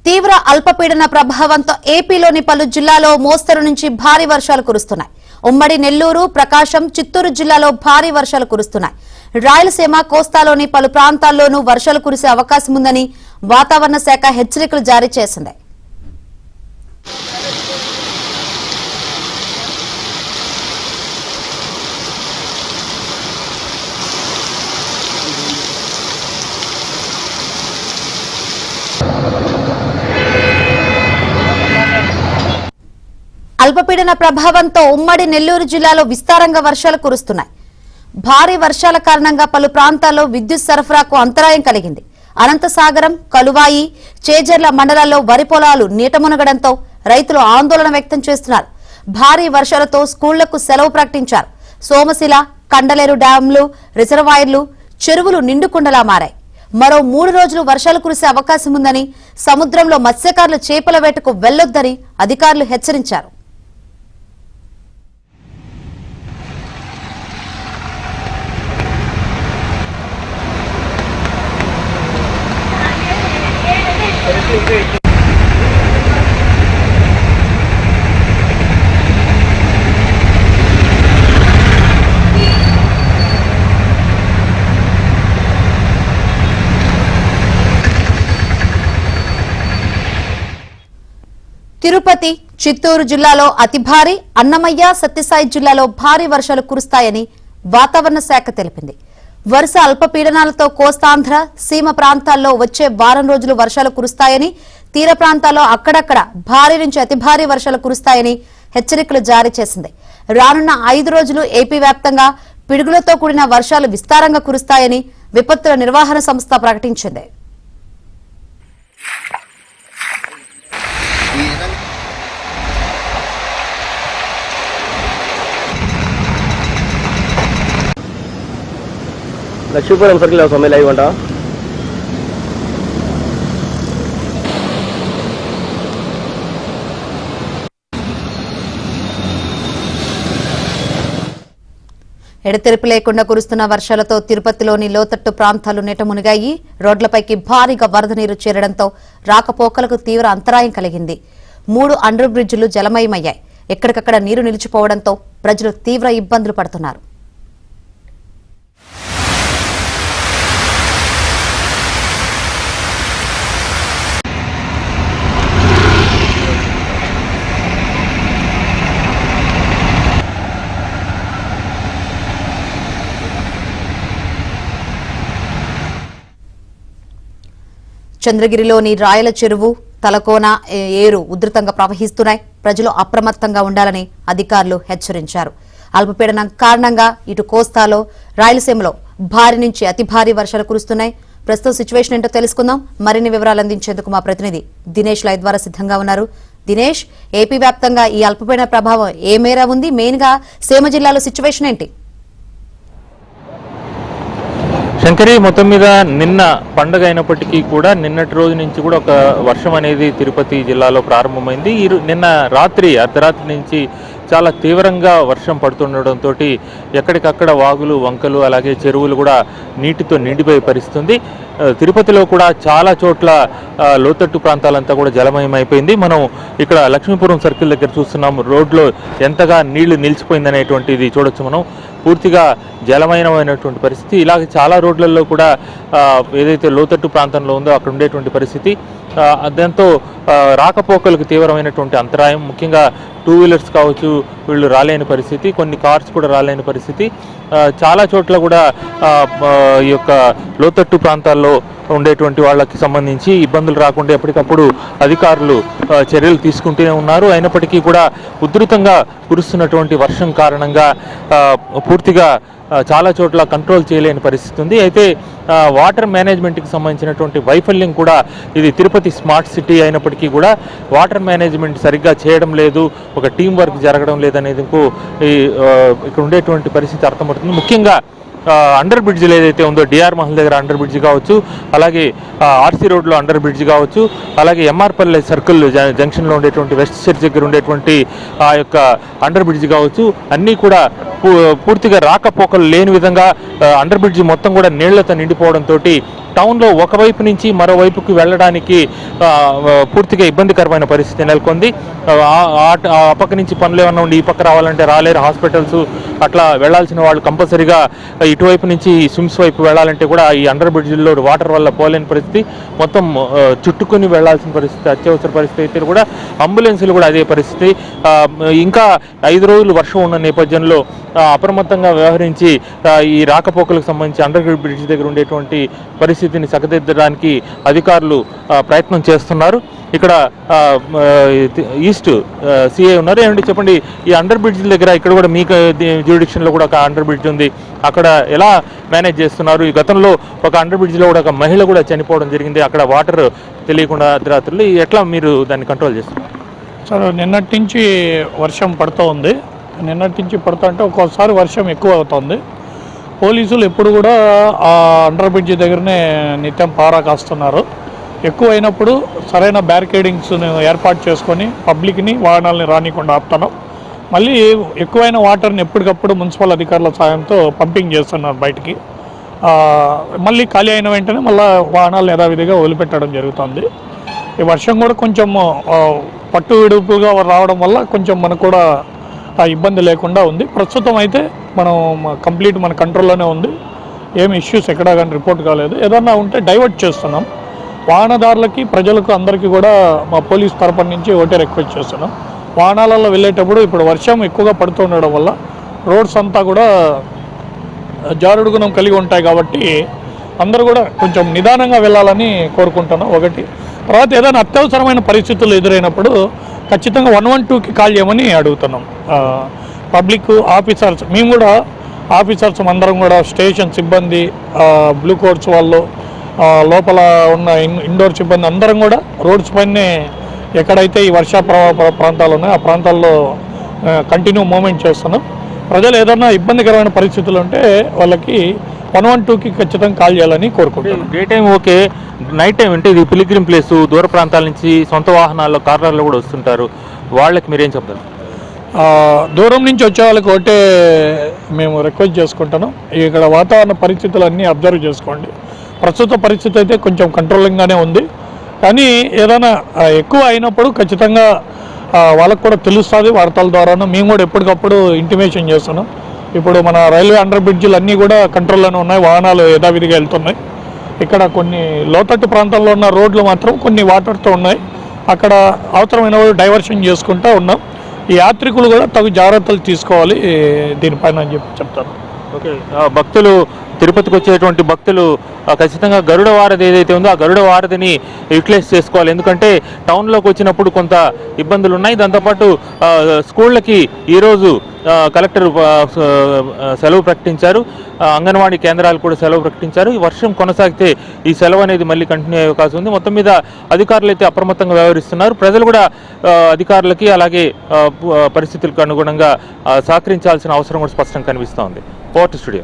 తీవ్ర అల్పపీడన ప్రభావంతో ఏపీలోని పలు జిల్లాల్లో మోస్తరు నుంచి భారీ వర్షాలు కురుస్తున్నాయి. ఉమ్మడి నెల్లూరు, ప్రకాశం, చిత్తూరు జిల్లాలో భారీ వర్షాలు కురుస్తున్నాయి. రాయలసీమ, కోస్తాలోని పలు ప్రాంతాల్లోనూ వర్షాలు కురిసే అవకాశం ఉందని వాతావరణ శాఖ హెచ్చరికలు జారీ చేసింది. అల్పపీడన ప్రభావంతో ఉమ్మడి నెల్లూరు జిల్లాలో విస్తారంగా వర్షాలు కురుస్తున్నాయి. భారీ వర్షాల కారణంగా పలు ప్రాంతాల్లో విద్యుత్ సరఫరాకు అంతరాయం కలిగింది. అనంతసాగరం, కలువాయి, చేజర్ల మండలాల్లో వరి పొలాలు నీట మునగడంతో రైతులు ఆందోళన వ్యక్తం చేస్తున్నారు. భారీ వర్షాలతో స్కూళ్లకు సెలవు ప్రకటించారు. సోమశిల, కండలేరు డ్యాంలు, రిజర్వాయర్లు, చెరువులు నిండుకుండలా మారాయి. మరో 3 రోజులు వర్షాలు కురిసే అవకాశం ఉందని, సముద్రంలో మత్స్యకారులు చేపల వేటకు వెళ్లొద్దని అధికారులు హెచ్చరించారు. తిరుపతి, చిత్తూరు జిల్లాలో అతి భారీ, అన్నమయ్య, సత్యసాయి జిల్లాలో భారీ వర్షాలు కురుస్తాయని వాతావరణ శాఖ తెలిపింది. వరుస అల్పపీడనాలతో కోస్తాంధ్ర, సీమ ప్రాంతాల్లో వచ్చే వారం రోజులు వర్షాలు కురుస్తాయని, తీర ప్రాంతాల్లో అక్కడక్కడ భారీ నుంచి అతి భారీ వర్షాలు కురుస్తాయని హెచ్చరికలు జారీ చేసింది. రానున్న 5 రోజులు ఏపీ వ్యాప్తంగా పిడుగులతో కూడిన వర్షాలు విస్తారంగా కురుస్తాయని విపత్తుల నిర్వహణ సంస్థ ప్రకటించింది. లక్ష్మీపురం సర్కిల్ సమయం లైవ్ అంట. ఎడతెరిపి లేకుండా కురుస్తున్న వర్షాలతో తిరుపతిలోని లోతట్టు ప్రాంతాలు నీట మునిగాయి. రోడ్లపైకి భారీగా వరద నీరు చేరడంతో రాకపోకలకు తీవ్ర అంతరాయం కలిగింది. 3 అండర్ బ్రిడ్జిలు జలమయమయ్యాయి. ఎక్కడికక్కడ నీరు నిలిచిపోవడంతో ప్రజలు తీవ్ర ఇబ్బందులు పడుతున్నారు. చంద్రగిరిలోని రాయల చెరువు, తలకోన, ఏరు ఉధృతంగా ప్రవహిస్తున్నాయి. ప్రజలు అప్రమత్తంగా ఉండాలని అధికారులు హెచ్చరించారు. అల్పపీడనం కారణంగా ఇటు కోస్తాలో, రాయలసీమలో భారీ నుంచి అతి భారీ వర్షాలు కురుస్తున్నాయి. ప్రస్తుతం సిచ్యువేషన్ ఏంటో తెలుసుకుందాం. మరిన్ని వివరాలు అందించేందుకు మా ప్రతినిధి దినేష్ లైవ్ ద్వారా సిద్ధంగా ఉన్నారు. దినేష్, ఏపీ వ్యాప్తంగా ఈ అల్పపీడన ప్రభావం ఏ మేర ఉంది? మెయిన్ గా సీమ జిల్లాలో సిచ్యువేషన్ ఏంటి? శంకరి, మొత్తం మీద నిన్న పండుగ అయినప్పటికీ కూడా నిన్నటి రోజు నుంచి కూడా ఒక వర్షం అనేది తిరుపతి జిల్లాలో ప్రారంభమైంది. నిన్న రాత్రి అర్ధరాత్రి నుంచి చాలా తీవ్రంగా వర్షం పడుతుండటంతో ఎక్కడికక్కడ వాగులు, వంకలు, అలాగే చెరువులు కూడా నీటితో నిండిపోయే పరిస్థితుంది. తిరుపతిలో కూడా చాలా చోట్ల లోతట్టు ప్రాంతాలంతా కూడా జలమయమైపోయింది. మనం ఇక్కడ లక్ష్మీపురం సర్కిల్ దగ్గర చూస్తున్నాం. రోడ్లో ఎంతగా నీళ్లు నిలిచిపోయిందనేటువంటిది చూడొచ్చు. మనం పూర్తిగా జలమయమైనటువంటి పరిస్థితి. ఇలాగే చాలా రోడ్లలో కూడా ఏదైతే లోతట్టు ప్రాంతంలో ఉందో అక్కడ ఉండేటువంటి పరిస్థితి. దాంతో రాకపోకలకు తీవ్రమైనటువంటి అంతరాయం, ముఖ్యంగా 2 వీలర్స్ కావచ్చు, వీళ్ళు రాలేని పరిస్థితి, కొన్ని కార్స్ కూడా రాలేని పరిస్థితి. చాలా చోట్ల కూడా ఈ యొక్క లోతట్టు ప్రాంతాల్లో ఉండేటువంటి వాళ్ళకి సంబంధించి ఇబ్బందులు రాకుండా ఎప్పటికప్పుడు అధికారులు చర్యలు తీసుకుంటూనే ఉన్నారు. అయినప్పటికీ కూడా ఉధృతంగా కురుస్తున్నటువంటి వర్షం కారణంగా పూర్తిగా చాలా చోట్ల కంట్రోల్ చేయలేని పరిస్థితి ఉంది. అయితే వాటర్ మేనేజ్మెంట్కి సంబంధించినటువంటి వైఫల్యం కూడా ఇది. తిరుపతి స్మార్ట్ సిటీ అయినప్పటికీ కూడా వాటర్ మేనేజ్మెంట్ సరిగ్గా చేయడం లేదు, ఒక టీం వర్క్ జరగడం లేదనేది ఇక్కడ ఉండేటువంటి పరిస్థితి అర్థమవుతుంది. ముఖ్యంగా అండర్ బ్రిడ్జిలు ఏదైతే ఉందో, డిఆర్ మహల్ దగ్గర అండర్ బ్రిడ్జి కావచ్చు, అలాగే ఆర్సీ రోడ్లో అండర్ బ్రిడ్జి కావచ్చు, అలాగే ఎంఆర్పల్లి సర్కిల్ జంక్షన్లో ఉండేటువంటి వెస్ట్ చర్చ్ దగ్గర ఉండేటువంటి ఆ యొక్క అండర్ బ్రిడ్జి కావచ్చు, అన్నీ కూడా పూర్తిగా రాకపోకలు లేని విధంగా అండర్ బ్రిడ్జి మొత్తం కూడా నీళ్లతో నిండిపోవడంతో టౌన్లో ఒకవైపు నుంచి మరోవైపుకి వెళ్ళడానికి పూర్తిగా ఇబ్బందికరమైన పరిస్థితి నెలకొంది. ఆ పక్క నుంచి పనులు ఏమన్నా ఉండి ఈ పక్క రావాలంటే రాలేరు. హాస్పిటల్స్ అట్లా వెళ్లాల్సిన వాళ్ళు కంపల్సరీగా ఇటువైపు నుంచి స్విమ్స్ వైపు వెళ్ళాలంటే కూడా ఈ అండర్ బ్రిడ్జిల్లో వాటర్ వల్ల పోలేని పరిస్థితి, మొత్తం చుట్టుకుని వెళ్లాల్సిన పరిస్థితి, అత్యవసర పరిస్థితి కూడా. అంబులెన్సులు కూడా అదే పరిస్థితి. ఇంకా 5 రోజులు వర్షం ఉన్న నేపథ్యంలో అప్రమత్తంగా వ్యవహరించి ఈ రాకపోకలకు సంబంధించి అండర్ బ్రిడ్జ్ దగ్గర ఉండేటువంటి పరిస్థితిని చక్కదిద్దడానికి అధికారులు ప్రయత్నం చేస్తున్నారు. ఇక్కడ ఈస్ట్ సిఐ ఉన్నారు. ఏమంటే చెప్పండి, ఈ అండర్ బ్రిడ్జ్ దగ్గర ఇక్కడ కూడా మీ జ్యూరిడిక్షన్లో కూడా ఒక అండర్ బ్రిడ్జ్ ఉంది, అక్కడ ఎలా మేనేజ్ చేస్తున్నారు? ఈ గతంలో ఒక అండర్ బ్రిడ్జ్లో కూడా ఒక మహిళ కూడా చనిపోవడం జరిగింది, అక్కడ వాటర్ తెలియకుండా అర్ధరాత్రులు. ఎట్లా మీరు దాన్ని కంట్రోల్ చేస్తున్నారు? సార్, నిన్నటి నుంచి వర్షం పడుతూ ఉంది. నిన్నటి నుంచి పడుతూ అంటే ఒక్కోసారి వర్షం ఎక్కువ అవుతుంది. పోలీసులు ఎప్పుడు కూడా ఆ అండర్ బ్రిడ్జ్ దగ్గరనే నిత్యం పారా కాస్తున్నారు. ఎక్కువ అయినప్పుడు సరైన బ్యారికేడింగ్స్ని ఏర్పాటు చేసుకొని పబ్లిక్ని వాహనాలని రానికుండా ఆపుతున్నాం. మళ్ళీ ఎక్కువైన వాటర్ని ఎప్పటికప్పుడు మున్సిపల్ అధికారుల సాయంతో పంపింగ్ చేస్తున్నారు బయటికి. మళ్ళీ ఖాళీ అయిన వెంటనే మళ్ళీ వాహనాలను యథావిధిగా వదిలిపెట్టడం జరుగుతుంది. ఈ వర్షం కూడా కొంచెం పట్టు విడుపుగా రావడం వల్ల కొంచెం మనకు కూడా ఆ ఇబ్బంది లేకుండా ఉంది. ప్రస్తుతం అయితే మనం కంప్లీట్ మన కంట్రోల్లోనే ఉంది. ఏమి ఇష్యూస్ ఎక్కడా కానీ రిపోర్ట్ కాలేదు. ఏదన్నా ఉంటే డైవర్ట్ చేస్తున్నాం. వాహనదారులకి, ప్రజలకు అందరికీ కూడా మా పోలీస్ తరపున నుంచి ఒకటే రిక్వెస్ట్ చేస్తున్నాం. వాహనాలలో వెళ్ళేటప్పుడు ఇప్పుడు వర్షం ఎక్కువగా పడుతుండడం వల్ల రోడ్స్ అంతా కూడా జారుడుగుణం కలిగి ఉంటాయి కాబట్టి అందరూ కూడా కొంచెం నిదానంగా వెళ్ళాలని కోరుకుంటున్నాం. ఒకటి. తర్వాత ఏదైనా అత్యవసరమైన పరిస్థితులు ఎదురైనప్పుడు ఖచ్చితంగా 112కి కాల్ చేయమని అడుగుతున్నాం. పబ్లిక్ ఆఫీసర్స్, మేము కూడా ఆఫీసర్స్ అందరం కూడా, స్టేషన్ సిబ్బంది, బ్లూ కోడ్స్ వాళ్ళు, లోపల ఉన్న ఇండోర్ సిబ్బంది అందరం కూడా రోడ్స్ పైనే ఎక్కడైతే ఈ వర్ష ప్రాంతాలు ఉన్నాయో ఆ ప్రాంతాల్లో కంటిన్యూ మూవ్మెంట్ చేస్తున్నాం. ప్రజలు ఏదైనా ఇబ్బందికరమైన పరిస్థితులు ఉంటే వాళ్ళకి 112కి ఖచ్చితంగా కాల్ చేయాలని కోరుకుంటున్నాం. Day time okay, night time అంటే ఇది పిలిగ్రిమ్ ప్లేసు, దూర ప్రాంతాల నుంచి సొంత వాహనాల్లో, కార్లలో కూడా వస్తుంటారు, వాళ్ళకి మీరేం చెప్తారు? దూరం నుంచి వచ్చే వాళ్ళకి ఒకటే మేము రిక్వెస్ట్ చేసుకుంటున్నాం. ఇక్కడ వాతావరణ పరిస్థితులు అన్నీ అబ్జర్వ్ చేసుకోండి. ప్రస్తుత పరిస్థితి అయితే కొంచెం కంట్రోలింగ్గానే ఉంది. కానీ ఏదైనా ఎక్కువ అయినప్పుడు ఖచ్చితంగా వాళ్ళకు కూడా తెలుస్తుంది. వార్తల ద్వారాను మేము కూడా ఎప్పటికప్పుడు ఇంటిమేషన్ చేస్తున్నాం. ఇప్పుడు మన రైల్వే అండర్ బ్రిడ్జిలు అన్నీ కూడా కంట్రోల్లోనే ఉన్నాయి. వాహనాలు యథావిధిగా వెళ్తున్నాయి. ఇక్కడ కొన్ని లోతట్టు ప్రాంతాల్లో ఉన్న రోడ్లు మాత్రం కొన్ని వాటర్తో ఉన్నాయి. అక్కడ అవసరమైన డైవర్షన్ చేసుకుంటూ ఉన్నాం. ఈ యాత్రికులు కూడా తగు జాగ్రత్తలు తీసుకోవాలి దీనిపైన అని చెప్పి చెప్తాను. ఓకే, భక్తులు, తిరుపతికి వచ్చేటువంటి భక్తులు ఖచ్చితంగా గరుడ వారధి ఏదైతే ఉందో ఆ గరుడ వారధిని యూటిలైజ్ చేసుకోవాలి. ఎందుకంటే టౌన్లోకి వచ్చినప్పుడు కొంత ఇబ్బందులు ఉన్నాయి. దాంతోపాటు స్కూళ్ళకి ఈరోజు కలెక్టర్ సెలవు ప్రకటించారు. అంగన్వాడీ కేంద్రాలు కూడా సెలవు ప్రకటించారు. ఈ వర్షం కొనసాగితే ఈ సెలవు అనేది మళ్ళీ కంటిన్యూ అయ్యే అవకాశం ఉంది. మొత్తం మీద అధికారులు అయితే అప్రమత్తంగా వ్యవహరిస్తున్నారు. ప్రజలు కూడా అధికారులకి అలాగే పరిస్థితులకు అనుగుణంగా సహకరించాల్సిన అవసరం కూడా స్పష్టంగా కనిపిస్తోంది. Port studio.